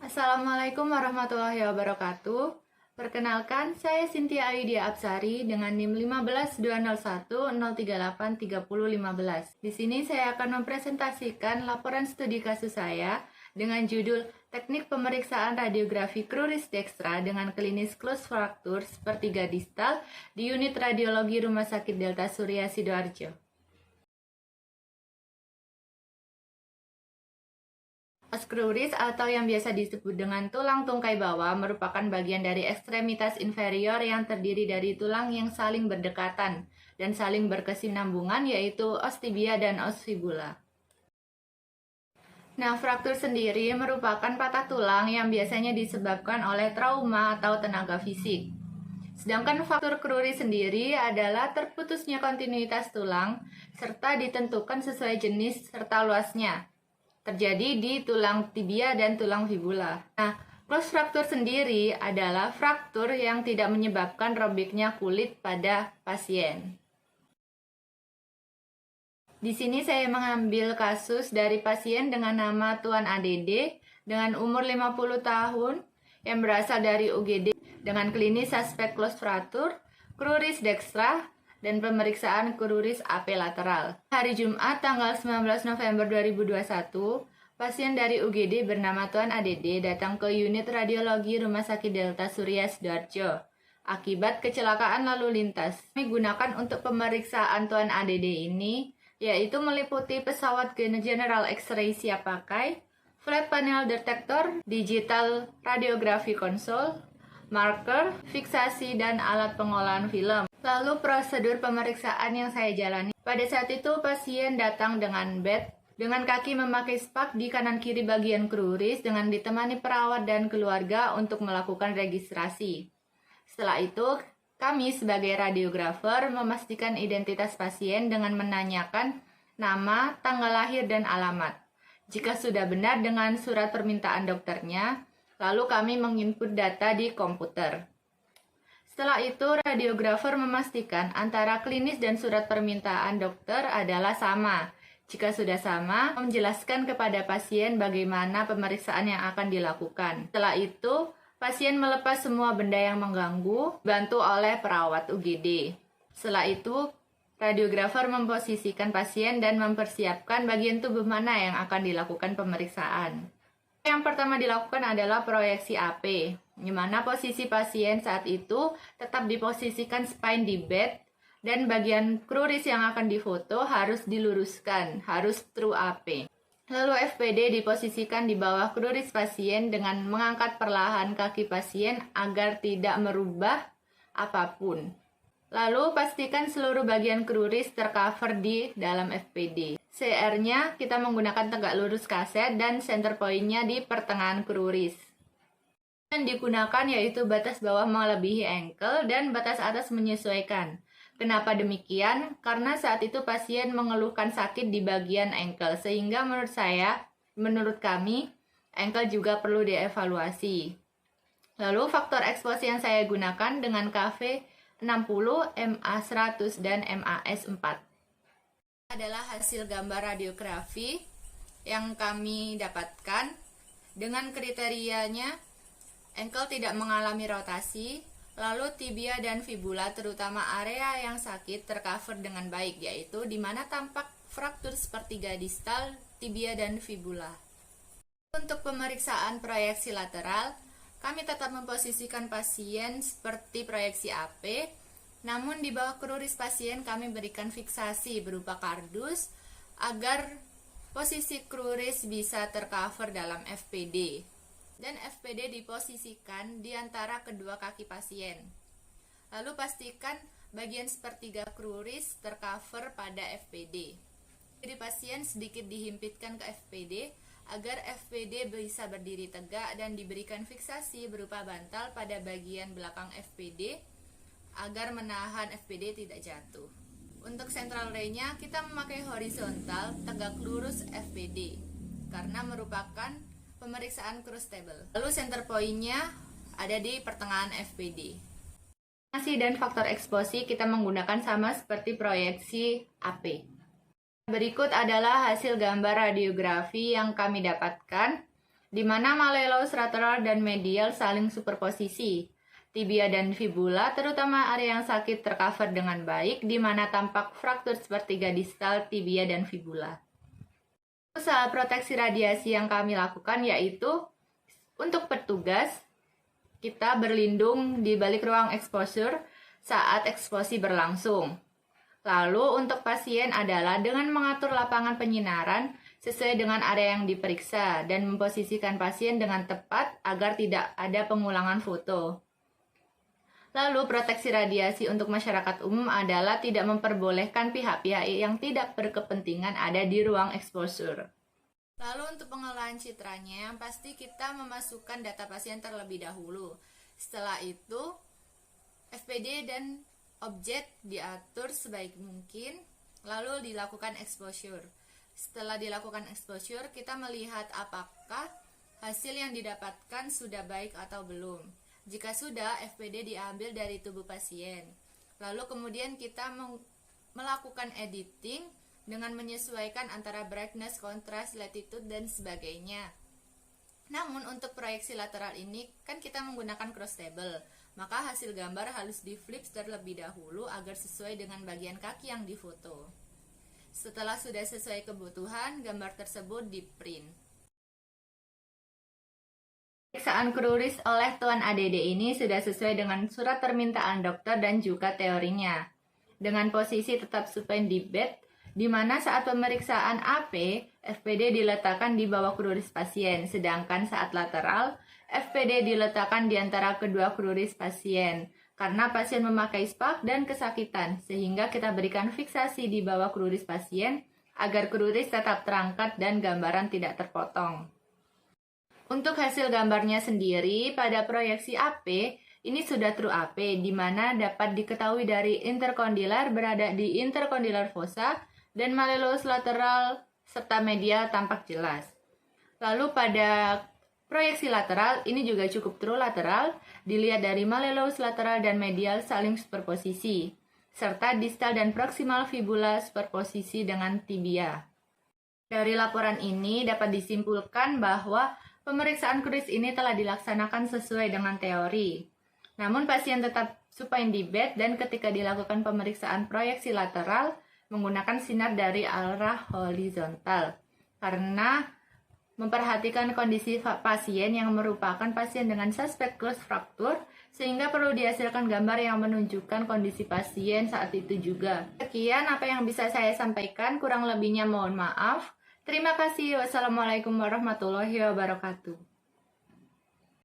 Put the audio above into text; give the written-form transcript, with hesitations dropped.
Assalamualaikum warahmatullahi wabarakatuh. Perkenalkan, saya Cynthia Ayudia Apsari dengan NIM 1520103830015. Di sini saya akan mempresentasikan laporan studi kasus saya dengan judul Teknik Pemeriksaan Radiografi Cruris Dextra dengan Klinis Close Fracture sepertiga distal di Unit Radiologi Rumah Sakit Delta Surya Sidoarjo. Os cruris atau yang biasa disebut dengan tulang tungkai bawah merupakan bagian dari ekstremitas inferior yang terdiri dari tulang yang saling berdekatan dan saling berkesinambungan, yaitu os tibia dan os fibula. Nah, fraktur sendiri merupakan patah tulang yang biasanya disebabkan oleh trauma atau tenaga fisik. Sedangkan fraktur cruris sendiri adalah terputusnya kontinuitas tulang serta ditentukan sesuai jenis serta luasnya. Terjadi di tulang tibia dan tulang fibula. Nah, close fracture sendiri adalah fraktur yang tidak menyebabkan robeknya kulit pada pasien. Di sini saya mengambil kasus dari pasien dengan nama Tuan ADD dengan umur 50 tahun yang berasal dari UGD dengan klinis suspek close fracture, cruris dextra, dan pemeriksaan cruris AP lateral. Hari Jumat tanggal 19 November 2021, pasien dari UGD bernama Tuan ADD datang ke unit radiologi Rumah Sakit Delta Surya Sidoarjo akibat kecelakaan lalu lintas. Kami gunakan untuk pemeriksaan Tuan ADD ini yaitu meliputi pesawat General X-ray siap pakai, flat panel detektor, digital radiografi konsol, marker, fiksasi, dan alat pengolahan film. Lalu prosedur pemeriksaan yang saya jalani. Pada saat itu pasien datang dengan bed, dengan kaki memakai spak di kanan kiri bagian cruris dengan ditemani perawat dan keluarga untuk melakukan registrasi. Setelah itu, kami sebagai radiografer memastikan identitas pasien dengan menanyakan nama, tanggal lahir, dan alamat. Jika sudah benar dengan surat permintaan dokternya, lalu kami menginput data di komputer. Setelah itu, radiografer memastikan antara klinis dan surat permintaan dokter adalah sama. Jika sudah sama, menjelaskan kepada pasien bagaimana pemeriksaan yang akan dilakukan. Setelah itu, pasien melepas semua benda yang mengganggu, bantu oleh perawat UGD. Setelah itu, radiografer memposisikan pasien dan mempersiapkan bagian tubuh mana yang akan dilakukan pemeriksaan. Yang pertama dilakukan adalah proyeksi AP, di mana posisi pasien saat itu tetap diposisikan spine di bed, dan bagian cruris yang akan difoto harus diluruskan, harus true AP. Lalu FPD diposisikan di bawah cruris pasien dengan mengangkat perlahan kaki pasien agar tidak merubah apapun. Lalu pastikan seluruh bagian cruris tercover di dalam FPD. CR-nya kita menggunakan tegak lurus kaset dan center point-nya di pertengahan cruris. Yang digunakan yaitu batas bawah melebihi ankle dan batas atas menyesuaikan. Kenapa demikian? Karena saat itu pasien mengeluhkan sakit di bagian ankle, sehingga menurut kami, ankle juga perlu dievaluasi. Lalu faktor eksposi yang saya gunakan dengan KV 60, MA100, dan MAS4. Adalah hasil gambar radiografi yang kami dapatkan dengan kriterianya ankle tidak mengalami rotasi, lalu tibia dan fibula terutama area yang sakit tercover dengan baik, yaitu di mana tampak fraktur sepertiga distal, tibia dan fibula. Untuk pemeriksaan proyeksi lateral, kami tetap memposisikan pasien seperti proyeksi AP, namun di bawah cruris pasien kami berikan fiksasi berupa kardus agar posisi cruris bisa tercover dalam FPD. Dan FPD diposisikan di antara kedua kaki pasien. Lalu pastikan bagian sepertiga cruris tercover pada FPD. Jadi pasien sedikit dihimpitkan ke FPD agar FPD bisa berdiri tegak dan diberikan fiksasi berupa bantal pada bagian belakang FPD agar menahan FPD tidak jatuh. Untuk central ray-nya kita memakai horizontal tegak lurus FPD karena merupakan pemeriksaan cruise table. Lalu center point-nya ada di pertengahan FPD. Dan faktor eksposi kita menggunakan sama seperti proyeksi AP. Berikut adalah hasil gambar radiografi yang kami dapatkan di mana malleolus lateral dan medial saling superposisi. Tibia dan fibula, terutama area yang sakit, tercover dengan baik, di mana tampak fraktur sepertiga distal tibia dan fibula. Usaha proteksi radiasi yang kami lakukan yaitu untuk petugas, kita berlindung di balik ruang exposure saat eksposi berlangsung. Lalu untuk pasien adalah dengan mengatur lapangan penyinaran sesuai dengan area yang diperiksa dan memposisikan pasien dengan tepat agar tidak ada pengulangan foto. Lalu proteksi radiasi untuk masyarakat umum adalah tidak memperbolehkan pihak-pihak yang tidak berkepentingan ada di ruang exposure. Lalu untuk pengelolaan citranya, yang pasti kita memasukkan data pasien terlebih dahulu. Setelah itu, FPD dan objek diatur sebaik mungkin, lalu dilakukan exposure. Setelah dilakukan exposure, kita melihat apakah hasil yang didapatkan sudah baik atau belum. Jika sudah, FPD diambil dari tubuh pasien. Lalu kemudian kita melakukan editing dengan menyesuaikan antara brightness, contrast, latitude, dan sebagainya. Namun untuk proyeksi lateral ini kan kita menggunakan cross table, maka hasil gambar harus di flip terlebih dahulu agar sesuai dengan bagian kaki yang difoto. Setelah sudah sesuai kebutuhan, gambar tersebut di print. Pemeriksaan kruris oleh Tuan ADD ini sudah sesuai dengan surat permintaan dokter dan juga teorinya. Dengan posisi tetap supine di bed, di mana saat pemeriksaan AP, FPD diletakkan di bawah kruris pasien, sedangkan saat lateral, FPD diletakkan di antara kedua kruris pasien, karena pasien memakai SPAC dan kesakitan, sehingga kita berikan fiksasi di bawah kruris pasien, agar kruris tetap terangkat dan gambaran tidak terpotong. Untuk hasil gambarnya sendiri, pada proyeksi AP, ini sudah true AP, di mana dapat diketahui dari intercondylar berada di intercondylar fossa, dan malleolus lateral serta medial tampak jelas. Lalu pada proyeksi lateral, ini juga cukup true lateral, dilihat dari malleolus lateral dan medial saling superposisi, serta distal dan proximal fibula superposisi dengan tibia. Dari laporan ini dapat disimpulkan bahwa pemeriksaan kruris ini telah dilaksanakan sesuai dengan teori. Namun pasien tetap supine di bed dan ketika dilakukan pemeriksaan proyeksi lateral menggunakan sinar dari arah horizontal karena memperhatikan kondisi pasien yang merupakan pasien dengan suspek close fracture sehingga perlu dihasilkan gambar yang menunjukkan kondisi pasien saat itu juga. Sekian apa yang bisa saya sampaikan, kurang lebihnya mohon maaf. Terima kasih. Wassalamualaikum warahmatullahi wabarakatuh.